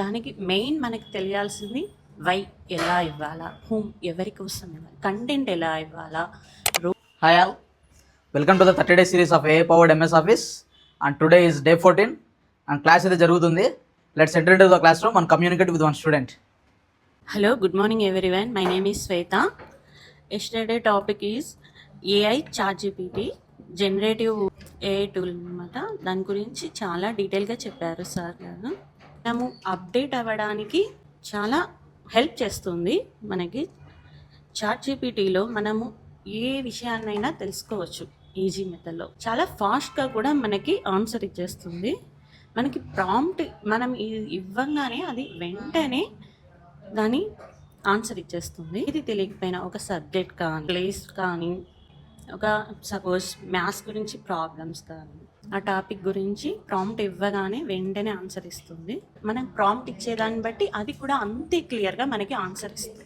దానికి మెయిన్ మనకి తెలియాల్సింది వై ఎలా ఇవ్వాలా, హూమ్ ఎవరి కోసం ఇవ్వాలి, కంటెంట్ ఎలా ఇవ్వాలా. Hi all, welcome to the 30-day series of AI powered MS Office, and today is day 14 and class అయితే జరుగుతుంది. Let's enter into the classroom and communicate with one student. Hello, good morning everyone. My name is Sweta. Yesterday topic is AI ChatGPT generative AI tool అనమాట. దాని గురించి చాలా డీటెయిల్గా చెప్పారు sir గారు. మనము అప్డేట్ అవ్వడానికి చాలా హెల్ప్ చేస్తుంది. మనకి ChatGPTలో మనము ఏ విషయాన్నైనా తెలుసుకోవచ్చు ఈజీ మెథడ్లో. చాలా ఫాస్ట్గా కూడా మనకి ఆన్సర్ ఇచ్చేస్తుంది. మనకి ప్రాంప్ట్ మనం ఇవ్వగానే అది వెంటనే దాని ఆన్సర్ ఇచ్చేస్తుంది. ఇది తెలియకపోయినా ఒక సబ్జెక్ట్ కానీ, ప్లేస్ కానీ, ఒక సపోజ్ మ్యాథ్స్ గురించి ప్రాబ్లమ్స్ కానీ, ఆ టాపిక్ గురించి ప్రాంప్ట్ ఇవ్వగానే వెంటనే ఆన్సర్ ఇస్తుంది. మనం ప్రాంప్ట్ ఇచ్చేదాన్ని బట్టి అది కూడా అంతే క్లియర్గా మనకి ఆన్సర్ ఇస్తుంది.